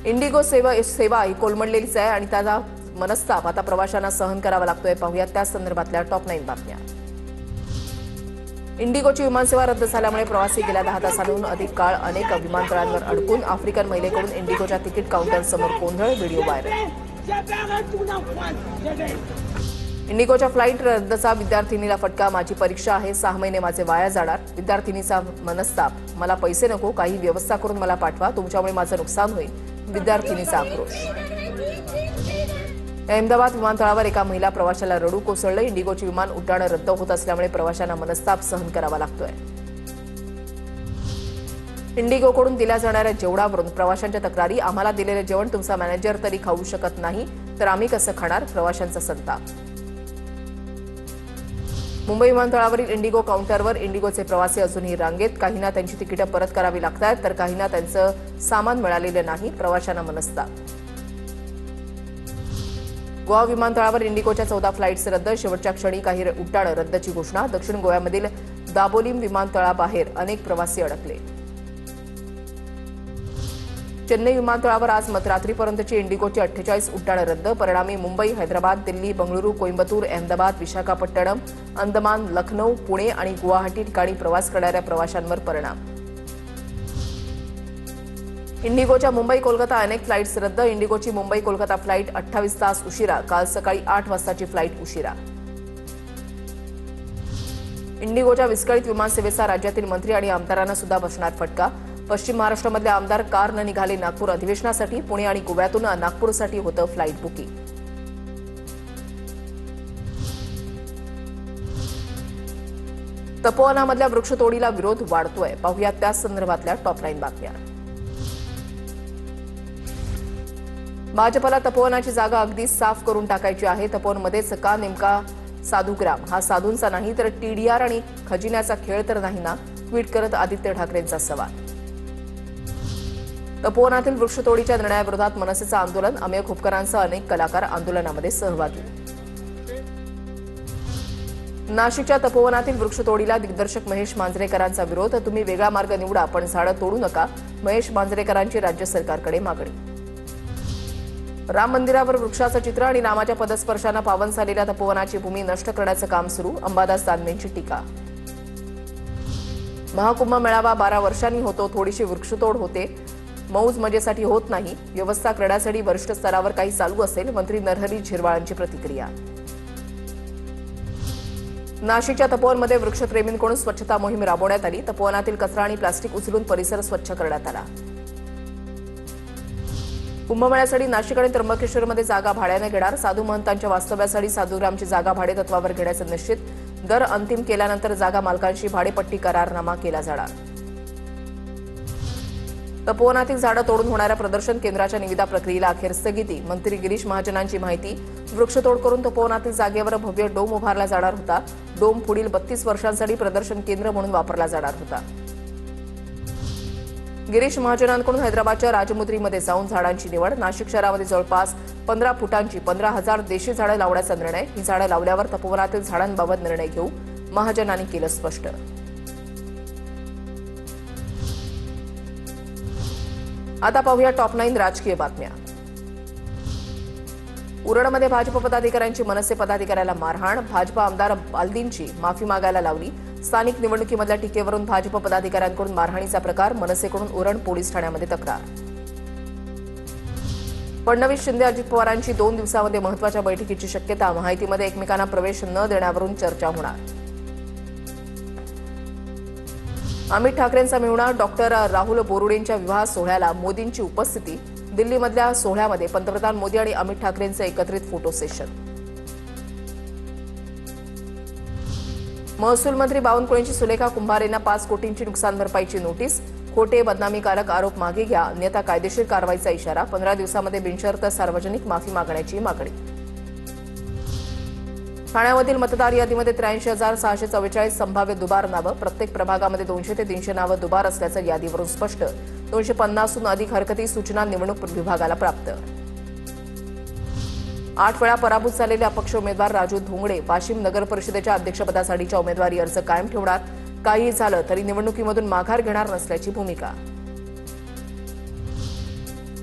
Indigo सेवा ही कोलमडलेलीच आहे आणि त्याचा मनस्ताप आता प्रवाशांना सहन करावा लागतोय. पाहूया त्या संदर्भातल्या टॉप 9 बातम्या. इंडिगोची विमानसेवा रद्द झाल्यामुळे प्रवासी गेल्या 10 तासांहून अधिक काळ अनेक विमानतळांवर अडकून. आफ्रिकन महिलेकडून इंडिगोच्या तिकीट काउंटरसमोर गोंधळ, व्हिडिओ व्हायरल. इंडिगोच्या फ्लाईट रद्दचा विद्यार्थिनीला फटका. माझी परीक्षा आहे, 6 महिने माझे वाया जाणार. विद्यार्थिनीचा मनस्ताप. मला पैसे नको, काही व्यवस्था करून मला पाठवा, तुमच्यामुळे माझं नुकसान होईल. विद्यार्थिनीचा आक्रोश. अहमदाबाद विमानतळावर एका महिला प्रवाशाला रडू कोसळलं. इंडिगोची विमान उड्डाणं रद्द होत असल्यामुळे प्रवाशांना मनस्ताप सहन करावा लागतोय. इंडिगोकडून दिल्या जाणाऱ्या जेवणावरून प्रवाशांच्या तक्रारी. आम्हाला दिलेलं जेवण तुमचा मॅनेजर तरी खाऊ शकत नाही तर आम्ही कसं खाणार? प्रवाशांचा संताप. मुंबई विमानतळावरील इंडिगो काउंटरवर इंडिगोचे प्रवासी अजूनही रांगेत. काहींना त्यांची तिकीटं परत करावी लागतात तर काहींना त्यांचं सामान मिळालेलं नाही. प्रवाशांना मनस्ताप. गोवा विमानतळावर इंडिगोच्या 14 फ्लाईट्स रद्द. शेवटच्या क्षणी काही उड्डाणं रद्दची घोषणा. दक्षिण गोव्यामधील दाबोलीम विमानतळाबाहेर अनेक प्रवासी अडकले. चेन्नई विमानतळावर आज मध्यरात्रीपर्यंतची इंडिगोची 48 उड्डाणं रद्द. परिणामी मुंबई, हैदराबाद, दिल्ली, बंगळुरू, कोइंबतूर, अहमदाबाद, विशाखापट्टणम, अंदमान, लखनौ, पुणे आणि गुवाहाटी ठिकाणी प्रवास करणाऱ्या प्रवाशांवर परिणाम. इंडिगोच्या मुंबई कोलकाता अनेक फ्लाईट्स रद्द. इंडिगोची मुंबई कोलकाता फ्लाईट 28 तास उशिरा. काल सकाळी 8 वाजताची फ्लाईट उशिरा. इंडिगोच्या विस्कळीत विमानसेवेचा राज्यातील मंत्री आणि आमदारांना सुद्धा बसणार फटका. पश्चिम महाराष्ट्रामधले आमदार कारनं निघाले नागपूर अधिवेशनासाठी. पुणे आणि गोव्यातून नागपूरसाठी होतं फ्लाईट बुकिंग. तपोवनामधल्या वृक्षतोडीला विरोध वाढतोय. पाहूया त्या संदर्भातल्या टॉप 9 बातम्या. भाजपला तपोवनाची जागा अगदी साफ करून टाकायची आहे. तपोवनमध्येच का नेमका साधुग्राम? हा साधूंचा नाही तर टीडीआर आणि खजिन्याचा खेळ तर नाही ना? ट्विट करत आदित्य ठाकरेंचा सवाल. तपोवनातील वृक्षतोडीच्या निर्णयाविरोधात मनसेचं आंदोलन. अमेय खोपकरांसह अनेक कलाकार आंदोलनामध्ये सहभागी. नाशिकच्या तपोवनातील वृक्षतोडीला दिग्दर्शक महेश मांजरेकरांचा विरोध. तुम्ही वेगळा मार्ग निवडा पण झाडं तोडू नका. महेश मांजरेकरांची राज्य सरकारकडे मागणी. राम मंदिरावर वृक्षाचं चित्र आणि नामाच्या पदस्पर्शानं पावन झालेल्या तपोवनाची भूमी नष्ट करण्याचं काम सुरू. अंबादास दानवेंची टीका. महाकुंभ मेळावा 12 वर्षांनी होतो. थोडीशी वृक्षतोड होते, मौज मजेसाठी होत नाही. व्यवस्था करण्यासाठी वरिष्ठ स्तरावर काही चालू असेल. मंत्री नरहरी झिरवाळांची प्रतिक्रिया. नाशिकच्या तपोवनमध्ये वृक्षप्रेमींकडून स्वच्छता मोहीम राबवण्यात आली. तपोवनातील कचरा आणि प्लास्टिक उचलून परिसर स्वच्छ करण्यात आला. कुंभमेळ्यासाठी नाशिक आणि त्र्यंबकेश्वरमध्ये जागा भाड्याने घेणार. साधू महंतांच्या वास्तव्यासाठी साधूग्रामची जागा भाडे तत्वावर घेण्याचं निश्चित. दर अंतिम केल्यानंतर जागा मालकांशी भाडेपट्टी करारनामा केला जाणार. तपोवनातील झाडं तोडून होणाऱ्या प्रदर्शन केंद्राच्या निविदा प्रक्रियेला अखेर स्थगिती. मंत्री गिरीश महाजनांची माहिती. वृक्षतोड करून तपोवनातील जागेवर भव्य डोम उभारला जाणार होता. डोम पुढील 32 वर्षांसाठी प्रदर्शन केंद्र म्हणून वापरला जाणार होता. गिरीश महाजनांकडून हैदराबादच्या राजमुद्रीमध्ये जाऊन झाडांची निवड. नाशिक शहरामध्ये जवळपास 15 फुटांची 15,000 देशी झाडं लावण्याचा निर्णय. ही झाडं लावल्यावर तपोवनातील झाडांबाबत निर्णय घेऊ, महाजनांनी केलं स्पष्ट. आता पाहूया टॉप 9 राजकीय बातम्या. उरणमध्ये भाजप पदाधिकाऱ्यांची मनसे पदाधिकाऱ्याला मारहाण. भाजप आमदार बालदींची माफी मागायला लावली. स्थानिक निवडणुकीमधल्या टीकेवरून भाजप पदाधिकाऱ्यांकडून मारहाणीचा प्रकार. मनसेकडून उरण पोलीस ठाण्यामध्ये तक्रार. फडणवीस शिंदे अजित पवारांची 2 दिवसांमध्ये महत्त्वाच्या बैठकीची शक्यता. माहितीमध्ये एकमेकांना प्रवेश न देण्यावरून चर्चा होणार. अमित ठाकरेंचा मेहुणा डॉक्टर राहुल बोरुडेंच्या विवाह सोहळ्याला मोदींची उपस्थिती. दिल्लीमधल्या सोहळ्यामध्ये पंतप्रधान मोदी आणि अमित ठाकरेंचं एकत्रित फोटो सेशन. महसूल मंत्री बावनकुळेंची सुलेखा कुंभारेंना 5 कोटींची नुकसान भरपाईची नोटीस. खोटे बदनामीकारक आरोप मागे घ्या अन्यथा कायदेशीर कारवाईचा इशारा. 15 दिवसांमध्ये बिनशर्त सार्वजनिक माफी मागण्याची मागणी. ठाण्यामधील मतदार यादीमध्ये 83,644 संभाव्य दुबार नावं. प्रत्येक प्रभागामध्ये 200 ते 300 नावं दुबार असल्याचं यादीवरून स्पष्ट. 250हून अधिक हरकती सूचना निवडणूक विभागाला प्राप्त. 8 वेळा पराभूत झालेले अपक्ष उमेदवार राजू धोंगडे वाशिम नगर परिषदेच्या अध्यक्षपदासाठीचा उमेदवारी अर्ज कायम ठेवणार. काही झालं तरी निवडणुकीमधून माघार घेणार नसल्याची भूमिका.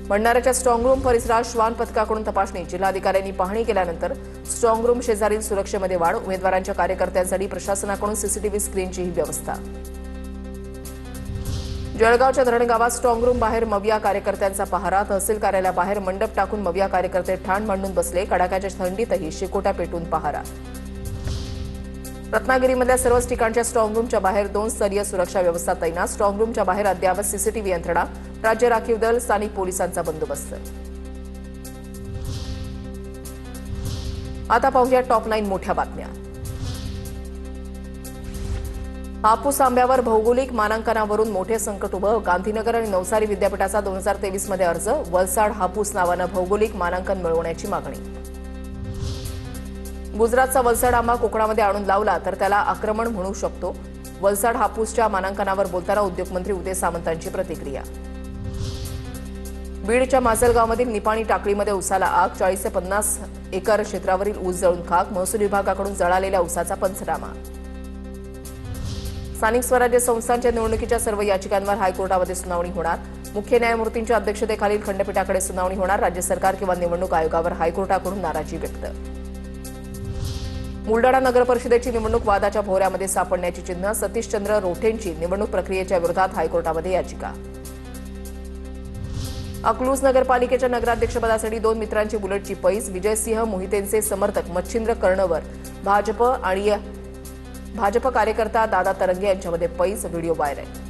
भंडाऱ्याच्या स्ट्रॉंग रूम परिसरात श्वान पथकाकडून तपासणी. जिल्हाधिकाऱ्यांनी पाहणी केल्यानंतर स्ट्रॉंग रूम शेजारील सुरक्षेमध्ये वाढ. उमेदवारांच्या कार्यकर्त्यांसाठी प्रशासनाकडून सीसीटीव्ही स्क्रीनचीही व्यवस्था. जळगावच्या धरणगावात स्ट्रॉंग रूम बाहेर मविया कार्यकर्त्यांचा पहारा. तहसील कार्यालयाबाहेर मंडप टाकून मविया कार्यकर्ते ठाण मांडून बसले. कडाक्याच्या थंडीतही शिकोटा पेटून पहारा. रत्नागिरीमधल्या सर्वच ठिकाणच्या स्ट्रॉंग रूमच्या बाहेर 2 स्तरीय सुरक्षा व्यवस्था तैनात. स्ट्रॉंग रूमच्या बाहेर अद्ययावत सीसीटीव्ही यंत्रणा. राज्य राखीव दल, स्थानिक पोलिसांचा बंदोबस्त. आता पाहूया टॉप 9 मोठ्या बातम्या. हापूस आंब्यावर भौगोलिक मानांकनावरून मोठे संकट उभं. गांधीनगर आणि नवसारी विद्यापीठाचा 2023 मध्ये अर्ज. वलसाड हापूस नावानं भौगोलिक मानांकन मिळवण्याची मागणी. गुजरातचा वलसाड आंबा कोकणामध्ये आणून लावला तर त्याला आक्रमण म्हणू शकतो. वलसाड हापूसच्या मानांकनावर बोलताना उद्योगमंत्री उदय सामंतांची प्रतिक्रिया. बीडच्या माजलगावमधील निपाणी टाकळीमध्ये उसाला आग. 40 ते 50 एकर क्षेत्रावरील ऊस जळून खाक. महसूल विभागाकडून जळालेल्या ऊसाचा पंचनामा. स्थानिक स्वराज्य संस्थांच्या निवडणुकीच्या सर्व याचिकांवर हायकोर्टामध्ये सुनावणी होणार. मुख्य न्यायमूर्तींच्या अध्यक्षतेखालील खंडपीठाकडे सुनावणी होणार. राज्य सरकार किंवा निवडणूक आयोगावर हायकोर्टाकडून नाराजी व्यक्त. बुलडाणा नगर परिषदेची निवडणूक वादाच्या भोवऱ्यामध्ये सापडण्याची चिन्ह. सतीशचंद्र रोठेंची निवडणूक प्रक्रियेच्या विरोधात हायकोर्टामध्ये याचिका. अकलूज नगरपालिकेच्या नगराध्यक्षपदासाठी 2 मित्रांची बुलेटची पैस. विजयसिंह मोहितेंचे समर्थक मच्छिंद्र कर्णवर भाजप आणि भाजप कार्यकर्ता दादा तरंगे यांच्यामध्ये पैस. Video viral.